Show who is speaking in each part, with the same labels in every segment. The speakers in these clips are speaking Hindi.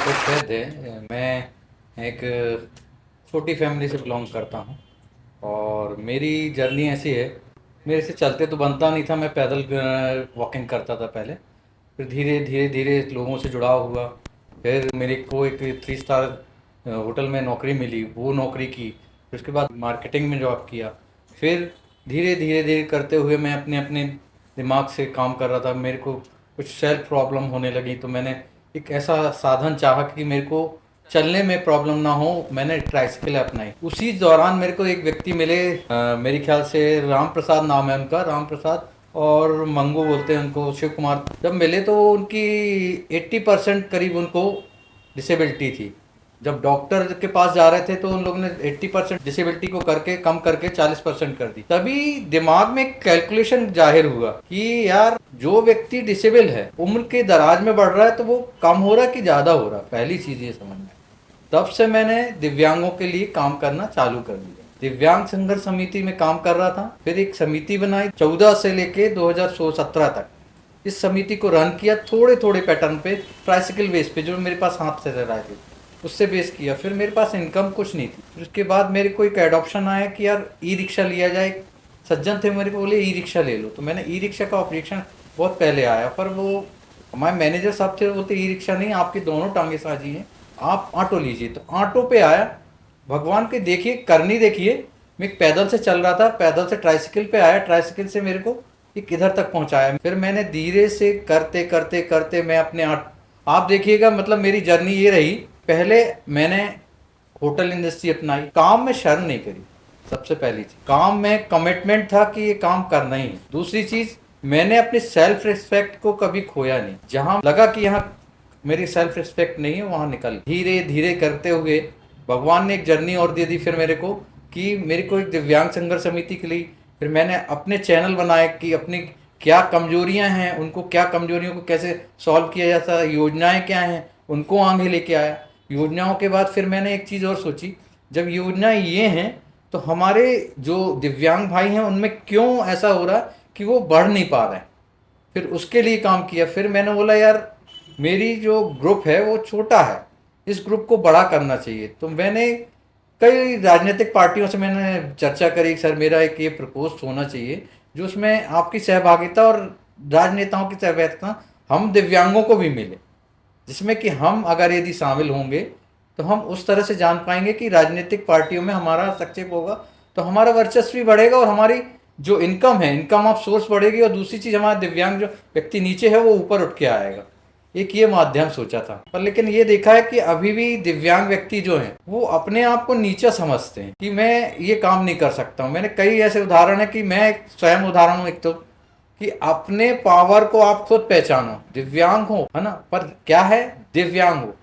Speaker 1: तो खेद है। मैं एक छोटी फैमिली से बिलोंग करता हूँ और मेरी जर्नी ऐसी है। मेरे से चलते तो बनता नहीं था, मैं पैदल वॉकिंग करता था पहले। फिर धीरे धीरे धीरे लोगों से जुड़ाव हुआ। फिर मेरे को एक 3 स्टार होटल में नौकरी मिली, वो नौकरी की। फिर उसके बाद मार्केटिंग में जॉब किया। फिर धीरे धीरे धीरे करते हुए मैं अपने अपने दिमाग से काम कर रहा था। मेरे को कुछ सेल्फ प्रॉब्लम होने लगी तो मैंने एक ऐसा साधन चाहा कि मेरे को चलने में प्रॉब्लम ना हो। मैंने ट्राइसिकल अपनाई। उसी दौरान मेरे को एक व्यक्ति मिले, मेरे ख्याल से राम प्रसाद नाम है उनका, राम प्रसाद, और मंगू बोलते हैं उनको, शिव कुमार। जब मिले तो उनकी 80% करीब उनको डिसेबिलिटी थी। जब डॉक्टर के पास जा रहे थे तो उन लोगों ने 80% डिसेबिलिटी को करके कम करके 40% कर दी। तभी दिमाग में एक कैलकुलेशन जाहिर हुआ कि यार जो व्यक्ति डिसेबल है, उम्र के दराज में बढ़ रहा है, तो वो कम हो रहा है कि ज़्यादा हो रहा है। पहली चीज़ ये समझ में। तब से मैंने दिव्यांगों के लिए काम करना चालू कर दिया। दिव्यांग संघर्ष समिति में काम कर रहा था। फिर एक समिति बनाई 14 से लेके 2017 तक। इस समिति को रन किया थोड़े थोड़े पैटर्न पे, ट्राइसिकल बेस पे, जो मेरे पास हाथ से रह रहे थे उससे बेस किया। फिर मेरे पास इनकम कुछ नहीं थी। फिर उसके बाद मेरे को एक एडॉप्शन आया कि यार ई रिक्शा लिया जाए। सज्जन थे मेरे को, बोले ई रिक्शा ले लो। तो मैंने ई रिक्शा का ऑपरेशन बहुत पहले आया, पर वो हमारे मैनेजर साहब थे, बोलते ई रिक्शा नहीं, आपकी दोनों टांगे साझी हैं, आप ऑटो लीजिए। तो ऑटो पे आया। भगवान के देखिए करनी, देखिए मैं पैदल से चल रहा था, पैदल से ट्राइसिकल पे आया, ट्राइसिकल से मेरे को एक इधर तक पहुंचाया। फिर मैंने धीरे से करते करते करते मैं अपने आप देखिएगा, मतलब मेरी जर्नी ये रही। पहले मैंने होटल इंडस्ट्री अपनाई, काम में शर्म नहीं करी। सबसे पहली चीज, काम में कमिटमेंट था कि ये काम करना ही है। दूसरी चीज, मैंने अपनी सेल्फ रिस्पेक्ट को कभी खोया नहीं। जहां लगा कि यहाँ मेरी सेल्फ रिस्पेक्ट नहीं है, वहां निकल। धीरे धीरे करते हुए भगवान ने एक जर्नी और दे दी फिर मेरे को, कि मेरे को एक दिव्यांग संघर्ष समिति के लिए फिर मैंने अपने चैनल बनाए कि अपनी क्या कमजोरियां हैं, उनको क्या कमजोरियों को कैसे सॉल्व किया जाता है, योजनाएं क्या हैं, उनको आगे लेके आया। योजनाओं के बाद फिर मैंने एक चीज़ और सोची, जब योजनाएं ये हैं तो हमारे जो दिव्यांग भाई हैं उनमें क्यों ऐसा हो रहा है कि वो बढ़ नहीं पा रहे हैं। फिर उसके लिए काम किया। फिर मैंने बोला यार मेरी जो ग्रुप है वो छोटा है, इस ग्रुप को बड़ा करना चाहिए। तो मैंने कई राजनीतिक पार्टियों से मैंने चर्चा करी, सर मेरा एक ये प्रपोज होना चाहिए जो उसमें आपकी सहभागिता और राजनेताओं की सहभागिता हम दिव्यांगों को भी मिले, जिसमें कि हम अगर यदि शामिल होंगे तो हम उस तरह से जान पाएंगे कि राजनीतिक पार्टियों में हमारा हस्तक्षेप होगा तो हमारा वर्चस्व भी बढ़ेगा और हमारी जो इनकम है, इनकम ऑफ सोर्स बढ़ेगी। और दूसरी चीज़, हमारा दिव्यांग जो व्यक्ति नीचे है वो ऊपर उठ के आएगा। एक ये माध्यम सोचा था। पर लेकिन ये देखा है कि अभी भी दिव्यांग व्यक्ति जो हैं वो अपने आप को नीचा समझते हैं कि मैं ये काम नहीं कर सकता हूँ। मैंने कई ऐसे उदाहरण है कि मैं स्वयं उदाहरण हूँ एक, तो कि अपने पावर को आप खुद पहचानो। दिव्यांग हो, है ना, पर क्या है, दिव्यांग हो,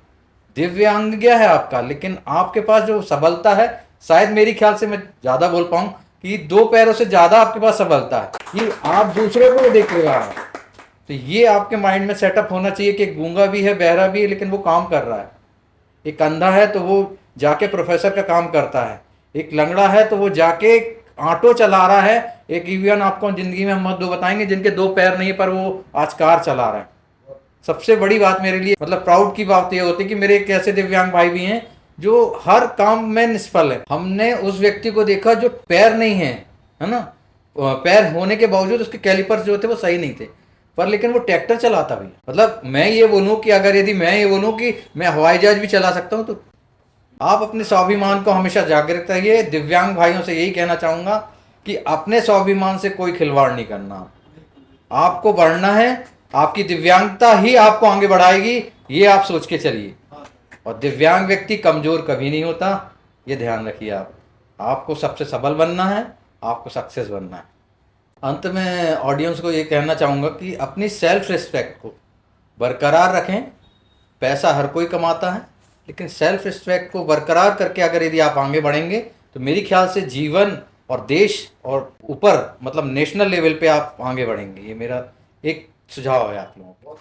Speaker 1: दिव्यांग है आपका, लेकिन आपके पास जो सबलता है, शायद मेरी ख्याल से मैं ज्यादा बोल पाऊं कि 2 पैरों से ज्यादा आपके पास सबलता है कि आप दूसरे को देख रहे हैं। तो ये आपके माइंड में सेटअप होना चाहिए कि गूंगा भी है, बहरा भी है, लेकिन वो काम कर रहा है। एक अंधा है तो वो जाके प्रोफेसर का काम करता है। एक लंगड़ा है तो वो जाके ऑटो चला रहा है। एक इवन आपको जिंदगी में हम 2 बताएंगे जिनके 2 पैर नहीं है पर वो आज कार चला रहा है। सबसे बड़ी बात मेरे लिए, मतलब प्राउड की बात ये होती है कि मेरे एक ऐसे दिव्यांग भाई भी हैं जो हर काम में निष्फल है। हमने उस व्यक्ति को देखा जो पैर नहीं है ना, पैर होने के बावजूद उसके कैलिपर्स जो थे वो सही नहीं थे, पर लेकिन वो ट्रैक्टर चलाता भी। मतलब मैं ये बोलूं कि अगर यदि मैं ये बोलूं कि मैं हवाई जहाज भी चला सकता हूं, तो आप अपने स्वाभिमान को हमेशा जागृत रहिए। दिव्यांग भाइयों से यही कहना चाहूंगा कि अपने स्वाभिमान से कोई खिलवाड़ नहीं करना। आपको बढ़ना है, आपकी दिव्यांगता ही आपको आगे बढ़ाएगी, ये आप सोच के चलिए। और दिव्यांग व्यक्ति कमजोर कभी नहीं होता, ये ध्यान रखिए। आपको सबसे सबल बनना है, आपको सक्सेस बनना है। अंत में ऑडियंस को ये कहना चाहूँगा कि अपनी सेल्फ रिस्पेक्ट को बरकरार रखें। पैसा हर कोई कमाता है, लेकिन सेल्फ रिस्पेक्ट को बरकरार करके अगर यदि आप आगे बढ़ेंगे तो मेरी ख्याल से जीवन और देश और ऊपर, मतलब नेशनल लेवल पे आप आगे बढ़ेंगे। ये मेरा एक सुझाव है आप लोगों को।